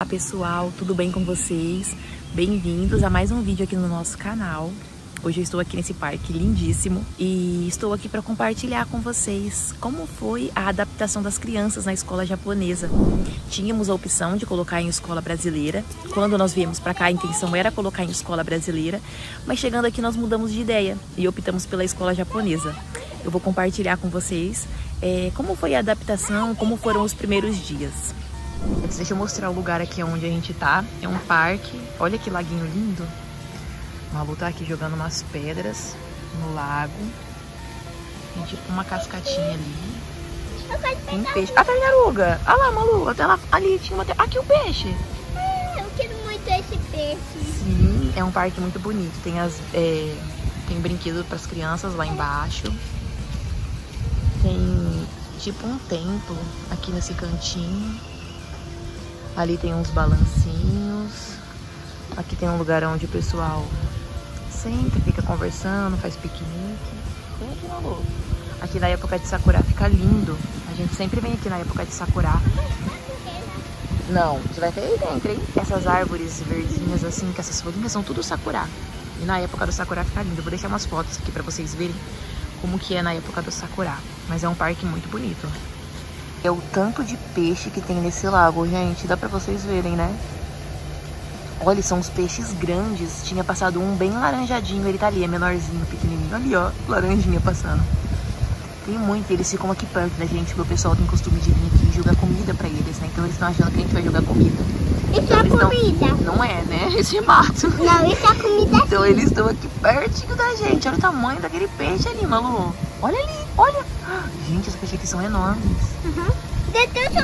Pessoal, tudo bem com vocês? Bem-vindos a mais um vídeo aqui no nosso canal. Hoje eu estou aqui nesse parque lindíssimo e estou aqui para compartilhar com vocês como foi a adaptação das crianças na escola japonesa. Tínhamos a opção de colocar em escola brasileira. Quando nós viemos para cá, a intenção era colocar em escola brasileira, mas chegando aqui nós mudamos de ideia e optamos pela escola japonesa. Eu vou compartilhar com vocês como foi a adaptação, como foram os primeiros dias. Deixa eu mostrar o lugar aqui onde a gente tá. É um parque. Olha que laguinho lindo. O Malu tá aqui jogando umas pedras no lago. Tem tipo uma cascatinha ali. Tem peixe. A tartaruga! Olha lá, Malu. Até lá, ali tinha uma... Aqui o peixe. Eu quero muito esse peixe. Sim, é um parque muito bonito. Tem brinquedo para as crianças lá embaixo. Tem tipo um templo aqui nesse cantinho. Ali tem uns balancinhos. Aqui tem um lugar onde o pessoal senta, fica conversando, faz piquenique. Vem aqui, Malu. Aqui na época de Sakura fica lindo. A gente sempre vem aqui na época de Sakura. Não, você vai ver aí dentro, hein? Essas árvores verdinhas assim, que essas folhinhas são tudo Sakura. E na época do Sakura fica lindo. Eu vou deixar umas fotos aqui pra vocês verem como que é na época do Sakura. Mas é um parque muito bonito. É o tanto de peixe que tem nesse lago, gente. Dá pra vocês verem, né? Olha, são os peixes grandes. Tinha passado um bem laranjadinho. Ele tá ali, é menorzinho, pequenininho. Ali, ó, laranjinha passando. Tem muito. Eles ficam aqui perto da gente, porque o pessoal tem costume de vir aqui e jogar comida pra eles, né? Então eles estão achando que a gente vai jogar comida. Isso então, é comida. Não é, né? Esse é mato. Não, isso é comida. Então eles estão aqui pertinho da gente. Olha o tamanho daquele peixe ali, Malu. Olha ali, olha. Gente, os peixes aqui são enormes.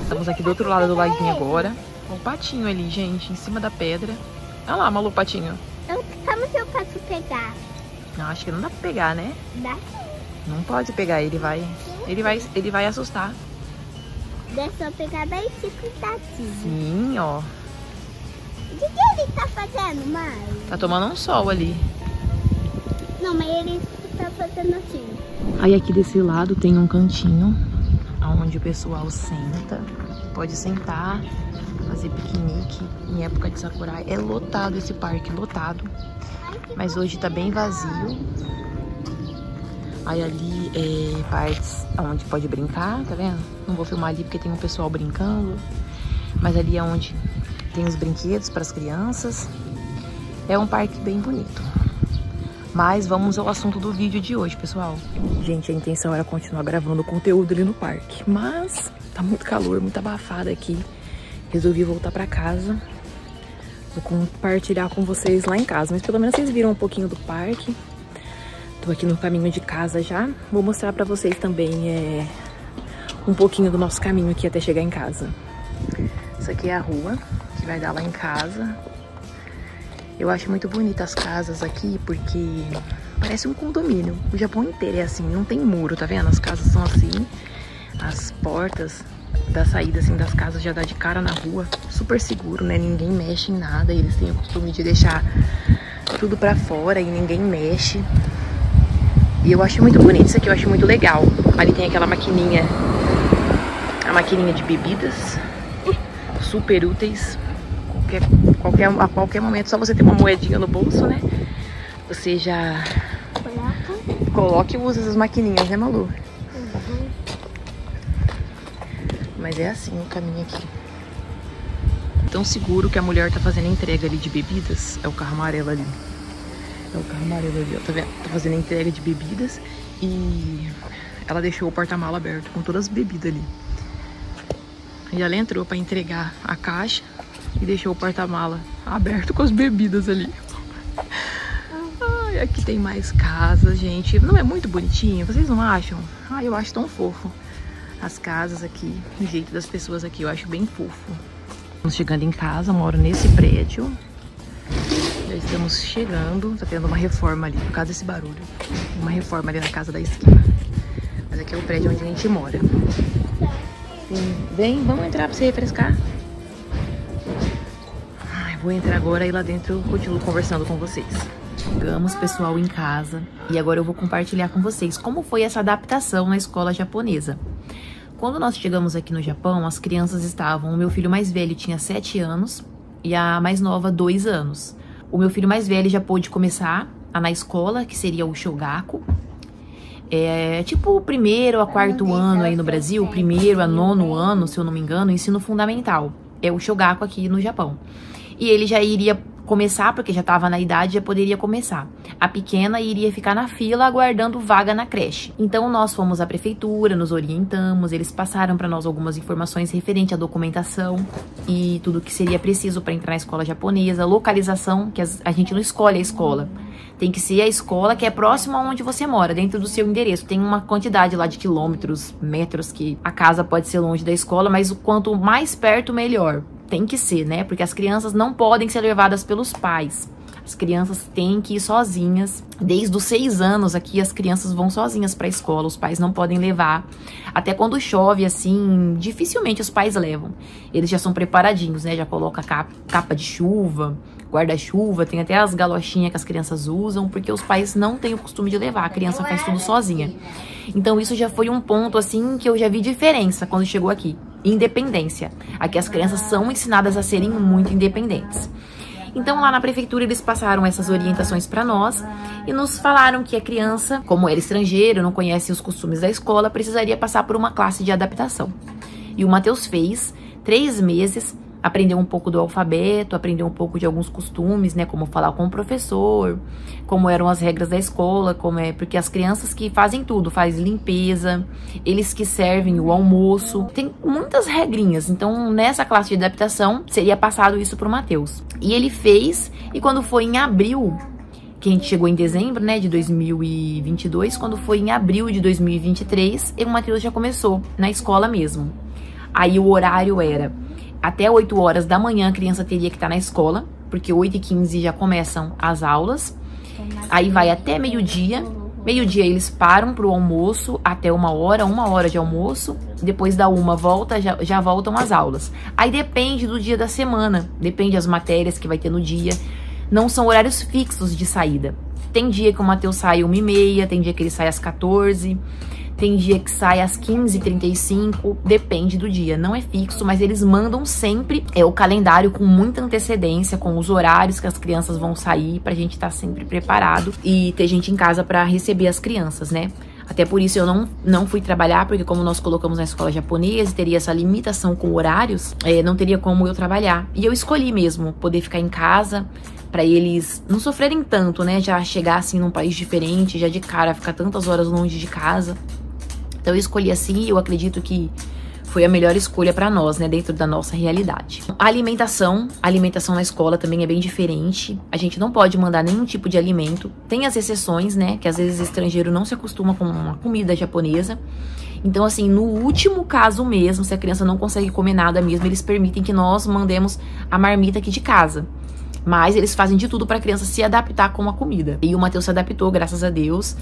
Estamos aqui do outro lado do laguinho agora. O patinho ali, gente, em cima da pedra. Olha lá, Malu, o patinho. Como que eu posso pegar? Não, acho que não dá pra pegar, né? Dá sim. Não pode pegar, ele vai assustar. Dá só pegar bem dificultativo. Sim, ó. O que ele tá fazendo, mãe? Tá tomando um sol ali. Não, mas ele tá fazendo assim. Aí aqui desse lado tem um cantinho onde o pessoal senta. Pode sentar, fazer piquenique em época de Sakura. É lotado esse parque, lotado. Mas hoje tá bem vazio. Aí ali é partes onde pode brincar, tá vendo? Não vou filmar ali porque tem um pessoal brincando. Mas ali é onde tem os brinquedos para as crianças. É um parque bem bonito. Mas vamos ao assunto do vídeo de hoje, pessoal. Gente, a intenção era continuar gravando o conteúdo ali no parque. Mas tá muito calor, muito abafado aqui. Resolvi voltar pra casa. Vou compartilhar com vocês lá em casa. Mas pelo menos vocês viram um pouquinho do parque. Tô aqui no caminho de casa já. Vou mostrar pra vocês também um pouquinho do nosso caminho aqui até chegar em casa. Isso aqui é a rua que vai dar lá em casa. Eu acho muito bonita as casas aqui porque parece um condomínio. O Japão inteiro é assim, não tem muro, tá vendo? As casas são assim, as portas da saída assim das casas já dá de cara na rua. Super seguro, né? Ninguém mexe em nada. Eles têm o costume de deixar tudo pra fora e ninguém mexe. E eu acho muito bonito isso aqui, eu acho muito legal. Ali tem aquela maquininha, a maquininha de bebidas, super úteis. A qualquer momento, só você ter uma moedinha no bolso, né? Você já coloca e usa essas maquininhas, né, Malu? Uhum. Mas é assim o caminho aqui. Tão seguro que a mulher tá fazendo entrega ali de bebidas. É o carro amarelo ali. É o carro amarelo ali, ó. Tá vendo? Tá fazendo entrega de bebidas e ela deixou o porta-mala aberto com todas as bebidas ali. E ela entrou pra entregar a caixa e deixou o porta-mala aberto com as bebidas ali. Ai, aqui tem mais casas, gente. Não é muito bonitinho? Vocês não acham? Ai, eu acho tão fofo. As casas aqui, o jeito das pessoas aqui, eu acho bem fofo. Estamos chegando em casa, moro nesse prédio. Já estamos chegando. Tá tendo uma reforma ali, por causa desse barulho. Uma reforma ali na casa da esquina. Mas aqui é o prédio onde a gente mora. Sim. Vem, vamos entrar pra você refrescar. Vou entrar agora e lá dentro eu continuo conversando com vocês. Chegamos, pessoal, em casa. E agora eu vou compartilhar com vocês como foi essa adaptação na escola japonesa. Quando nós chegamos aqui no Japão, as crianças estavam... O meu filho mais velho tinha 7 anos e a mais nova 2 anos. O meu filho mais velho já pôde começar na escola, que seria o Shogaku. É tipo o 1º a 4º ano aí no Brasil, o 1º a 9º ano, se eu não me engano, ensino fundamental. É o Shogaku aqui no Japão. E ele já iria começar, porque já estava na idade, já poderia começar. A pequena iria ficar na fila aguardando vaga na creche. Então nós fomos à prefeitura, nos orientamos, eles passaram para nós algumas informações referente à documentação e tudo que seria preciso para entrar na escola japonesa, localização, que a gente não escolhe a escola. Tem que ser a escola que é próxima aonde você mora, dentro do seu endereço. Tem uma quantidade lá de quilômetros, metros, que a casa pode ser longe da escola, mas quanto mais perto, melhor. Tem que ser, né? Porque as crianças não podem ser levadas pelos pais. As crianças têm que ir sozinhas. Desde os 6 anos aqui, as crianças vão sozinhas para a escola. Os pais não podem levar. Até quando chove, assim, dificilmente os pais levam. Eles já são preparadinhos, né? Já coloca capa de chuva, guarda-chuva. Tem até as galochinhas que as crianças usam, porque os pais não têm o costume de levar. A criança faz tudo sozinha. Então isso já foi um ponto, assim, que eu já vi diferença quando chegou aqui. Independência. Aqui as crianças são ensinadas a serem muito independentes. Então lá na prefeitura eles passaram essas orientações para nós e nos falaram que a criança, como era estrangeiro, não conhece os costumes da escola, precisaria passar por uma classe de adaptação. E o Matheus fez 3 meses, aprendeu um pouco do alfabeto, aprendeu um pouco de alguns costumes, né, como falar com o professor, como eram as regras da escola, porque as crianças que fazem tudo, faz limpeza, eles que servem o almoço, tem muitas regrinhas. Então, nessa classe de adaptação, seria passado isso pro Matheus. E ele fez, e quando foi em abril, que a gente chegou em dezembro, né, de 2022, quando foi em abril de 2023, o Matheus já começou na escola mesmo. Aí o horário era até 8 horas da manhã a criança teria que estar na escola, porque 8h15 já começam as aulas. Aí vai até meio-dia. Meio-dia eles param para o almoço, até 1 hora de almoço. Depois da 1 volta, já voltam as aulas. Aí depende do dia da semana, depende das matérias que vai ter no dia. Não são horários fixos de saída. Tem dia que o Matheus sai 1h30, tem dia que ele sai às 14h. Tem dia que sai às 15h35, depende do dia, não é fixo, mas eles mandam sempre o calendário com muita antecedência, com os horários que as crianças vão sair, pra gente estar sempre preparado e ter gente em casa pra receber as crianças, né? Até por isso eu não fui trabalhar, porque como nós colocamos na escola japonesa, teria essa limitação com horários, não teria como eu trabalhar. E eu escolhi mesmo poder ficar em casa, pra eles não sofrerem tanto, né? Já chegar assim num país diferente, já de cara ficar tantas horas longe de casa. Então eu escolhi assim e eu acredito que foi a melhor escolha para nós, né, dentro da nossa realidade. A alimentação na escola também é bem diferente. A gente não pode mandar nenhum tipo de alimento. Tem as exceções, né, que às vezes estrangeiro não se acostuma com uma comida japonesa. Então, assim, no último caso mesmo, se a criança não consegue comer nada mesmo, eles permitem que nós mandemos a marmita aqui de casa. Mas eles fazem de tudo para a criança se adaptar com a comida. E o Matheus se adaptou, graças a Deus.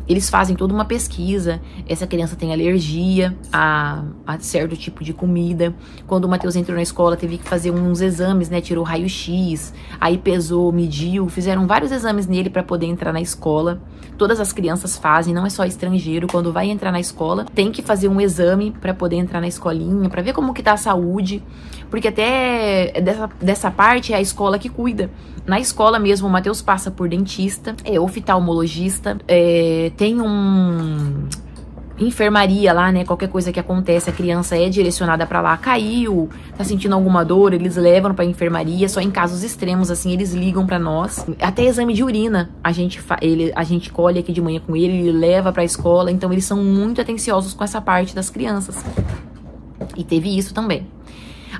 Eles fazem toda uma pesquisa, essa criança tem alergia a certo tipo de comida. Quando o Matheus entrou na escola, teve que fazer uns exames, né? Tirou raio-x, aí pesou, mediu, fizeram vários exames nele para poder entrar na escola. Todas as crianças fazem, não é só estrangeiro. Quando vai entrar na escola, tem que fazer um exame para poder entrar na escolinha, para ver como que tá a saúde. Porque até dessa parte é a escola que cuida. Na escola mesmo, o Matheus passa por dentista, oftalmologista, tem enfermaria lá, né? Qualquer coisa que acontece, a criança é direcionada pra lá. Caiu, tá sentindo alguma dor, eles levam pra enfermaria. Só em casos extremos, assim, eles ligam pra nós. Até exame de urina, a gente colhe aqui de manhã com ele leva pra escola. Então, eles são muito atenciosos com essa parte das crianças. E teve isso também.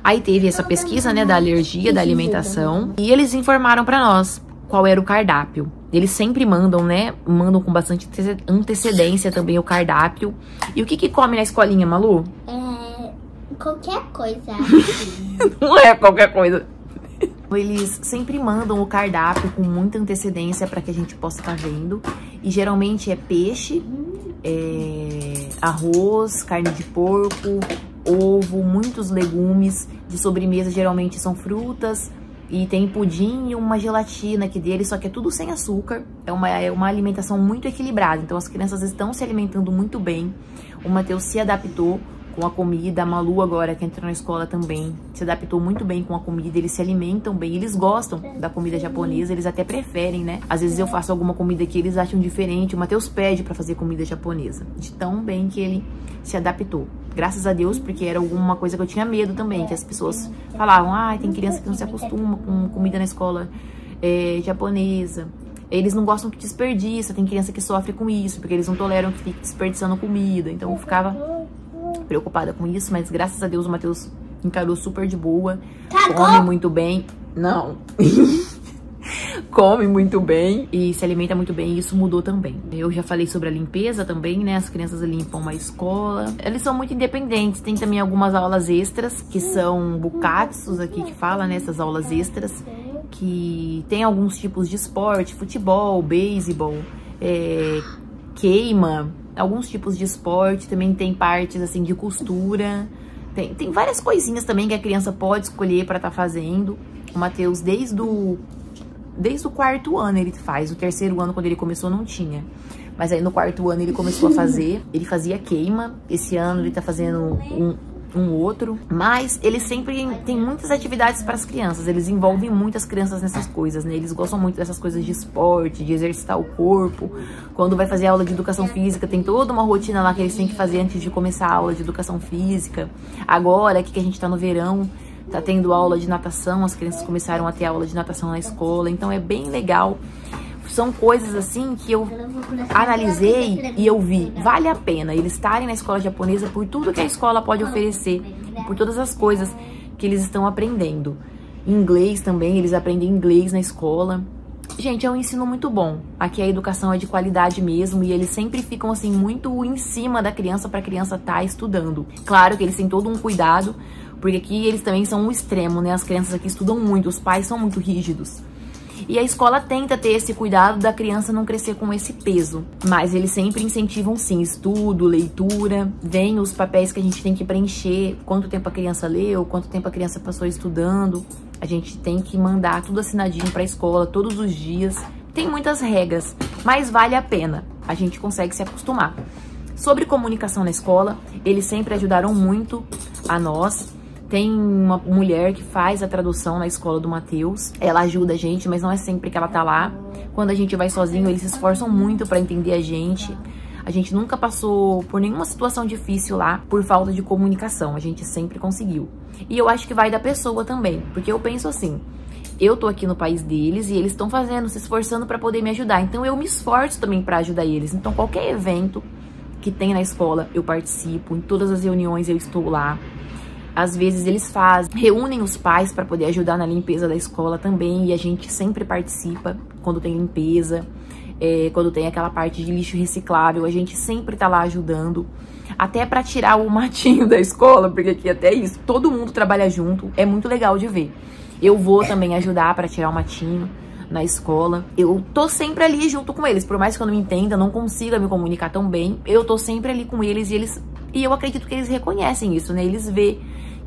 Aí teve essa pesquisa, né, da alergia, da alimentação. E eles informaram pra nós qual era o cardápio. Eles sempre mandam, né? Mandam com bastante antecedência também o cardápio. E o que come na escolinha, Malu? Qualquer coisa. Não é qualquer coisa. Eles sempre mandam o cardápio com muita antecedência para que a gente possa estar vendo. E geralmente é peixe, arroz, carne de porco, ovo, muitos legumes. De sobremesa geralmente são frutas. E tem pudim e uma gelatina aqui dele, só que é tudo sem açúcar. É uma alimentação muito equilibrada. Então as crianças estão se alimentando muito bem. O Matheus se adaptou com a comida. A Malu agora, que entrou na escola também, se adaptou muito bem com a comida. Eles se alimentam bem, eles gostam da comida japonesa, eles até preferem, né? Às vezes eu faço alguma comida que eles acham diferente, o Matheus pede pra fazer comida japonesa, de tão bem que ele se adaptou. Graças a Deus, porque era alguma coisa que eu tinha medo também, que as pessoas falavam, tem criança que não se acostuma com comida na escola japonesa. Eles não gostam que desperdiça, tem criança que sofre com isso, porque eles não toleram que fique desperdiçando comida. Então eu ficava preocupada com isso, mas graças a Deus o Matheus encarou super de boa. Come muito bem. Não. Come muito bem e se alimenta muito bem, e isso mudou também. Eu já falei sobre a limpeza também, né? As crianças limpam a escola. Eles são muito independentes. Tem também algumas aulas extras, que são bukatsus aqui que fala, né? Essas aulas extras, que tem alguns tipos de esporte, futebol, beisebol, queima, alguns tipos de esporte. Também tem partes, assim, de costura. Tem várias coisinhas também que a criança pode escolher para estar fazendo. O Matheus, desde o 4º ano ele faz. O 3º ano, quando ele começou, não tinha. Mas aí no 4º ano ele começou a fazer. Ele fazia queima. Esse ano ele tá fazendo um outro. Mas ele sempre tem muitas atividades para as crianças. Eles envolvem muitas crianças nessas coisas, né? Eles gostam muito dessas coisas de esporte, de exercitar o corpo. Quando vai fazer aula de educação física, tem toda uma rotina lá que eles têm que fazer antes de começar a aula de educação física. Agora, aqui que a gente tá no verão, tá tendo aula de natação, as crianças começaram a ter aula de natação na escola, então é bem legal. São coisas assim que eu analisei e eu vi, vale a pena eles estarem na escola japonesa por tudo que a escola pode oferecer, por todas as coisas que eles estão aprendendo. Inglês também, eles aprendem inglês na escola. Gente, é um ensino muito bom. Aqui a educação é de qualidade mesmo e eles sempre ficam assim muito em cima da criança para a criança estar estudando. Claro que eles têm todo um cuidado, porque aqui eles também são um extremo, né? As crianças aqui estudam muito, os pais são muito rígidos. E a escola tenta ter esse cuidado da criança não crescer com esse peso. Mas eles sempre incentivam, sim, estudo, leitura. Vem os papéis que a gente tem que preencher, quanto tempo a criança leu, quanto tempo a criança passou estudando. A gente tem que mandar tudo assinadinho pra escola todos os dias. Tem muitas regras, mas vale a pena. A gente consegue se acostumar. Sobre comunicação na escola, eles sempre ajudaram muito a nós. Tem uma mulher que faz a tradução na escola do Matheus. Ela ajuda a gente, mas não é sempre que ela tá lá. Quando a gente vai sozinho, eles se esforçam muito pra entender a gente. A gente nunca passou por nenhuma situação difícil lá por falta de comunicação. A gente sempre conseguiu. E eu acho que vai da pessoa também, porque eu penso assim, eu tô aqui no país deles e eles estão se esforçando pra poder me ajudar. Então eu me esforço também pra ajudar eles. Então qualquer evento que tem na escola, eu participo. Em todas as reuniões eu estou lá. Às vezes eles reúnem os pais para poder ajudar na limpeza da escola também, e a gente sempre participa quando tem limpeza, quando tem aquela parte de lixo reciclável, a gente sempre tá lá ajudando, até para tirar o matinho da escola, porque aqui até isso, todo mundo trabalha junto, é muito legal de ver. Eu vou também ajudar para tirar o matinho na escola, eu tô sempre ali junto com eles, por mais que eu não entenda, não consiga me comunicar tão bem, eu tô sempre ali com eles e eu acredito que eles reconhecem isso, né? Eles vê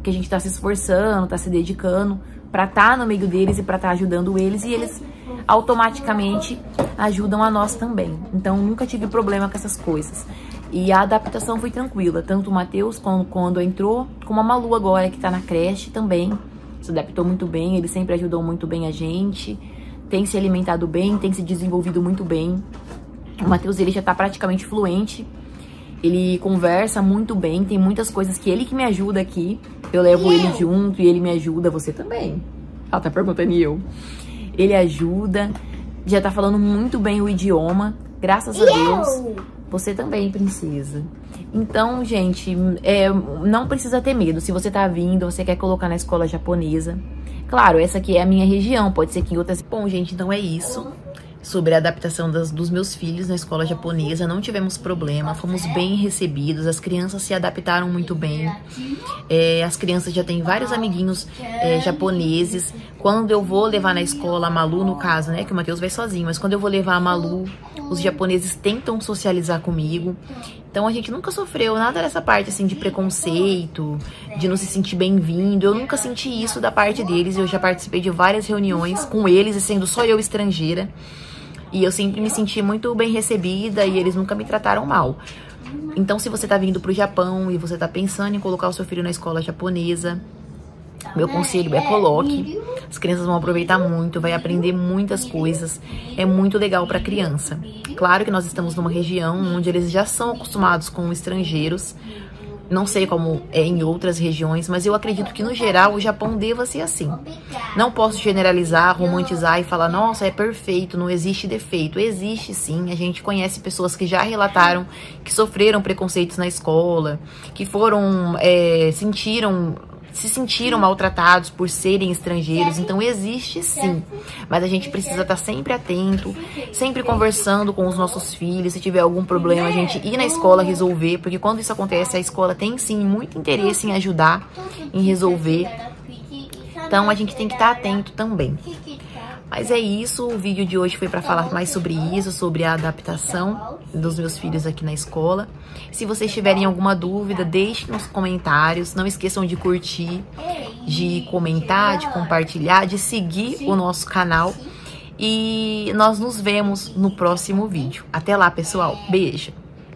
que a gente tá se esforçando, tá se dedicando pra estar no meio deles e pra estar ajudando eles, e eles automaticamente ajudam a nós também. Então nunca tive problema com essas coisas. E a adaptação foi tranquila, tanto o Matheus quando entrou, como a Malu agora, que tá na creche também, se adaptou muito bem, eles sempre ajudam muito bem a gente, tem se alimentado bem, tem se desenvolvido muito bem. O Matheus, ele já tá praticamente fluente. Ele conversa muito bem, tem muitas coisas que ele que me ajuda aqui. Eu levo ele junto e ele me ajuda, você também. Ela tá perguntando e eu. Ele ajuda, já tá falando muito bem o idioma, graças a Deus. Você também, princesa. Então, gente, não precisa ter medo. Se você tá vindo, você quer colocar na escola japonesa. Claro, essa aqui é a minha região, pode ser que em outras... Bom, gente, então é isso. Sobre a adaptação dos meus filhos na escola japonesa, não tivemos problema, fomos bem recebidos, as crianças se adaptaram muito bem, as crianças já têm vários amiguinhos japoneses. Quando eu vou levar na escola a Malu, no caso, né, que o Matheus vai sozinho, mas quando eu vou levar a Malu, os japoneses tentam socializar comigo, então a gente nunca sofreu nada dessa parte, assim, de preconceito, de não se sentir bem-vindo. Eu nunca senti isso da parte deles, eu já participei de várias reuniões com eles, sendo só eu estrangeira. E eu sempre me senti muito bem recebida e eles nunca me trataram mal. Então, se você tá vindo pro Japão e você tá pensando em colocar o seu filho na escola japonesa, meu conselho é coloque. As crianças vão aproveitar muito, vai aprender muitas coisas. É muito legal para criança. Claro que nós estamos numa região onde eles já são acostumados com estrangeiros. Não sei como é em outras regiões, mas eu acredito que no geral o Japão deva ser assim. Não posso generalizar, romantizar e falar, nossa, é perfeito, não existe defeito. Existe sim, a gente conhece pessoas que já relataram que sofreram preconceitos na escola, que foram, se sentiram maltratados por serem estrangeiros, então existe sim, mas a gente precisa estar sempre atento, sempre conversando com os nossos filhos, se tiver algum problema a gente ir na escola resolver, porque quando isso acontece a escola tem sim muito interesse em ajudar, em resolver, então a gente tem que estar atento também. Mas é isso, o vídeo de hoje foi para falar mais sobre isso, sobre a adaptação dos meus filhos aqui na escola. Se vocês tiverem alguma dúvida, deixem nos comentários. Não esqueçam de curtir, de comentar, de compartilhar, de seguir o nosso canal. E nós nos vemos no próximo vídeo. Até lá, pessoal. Beijo!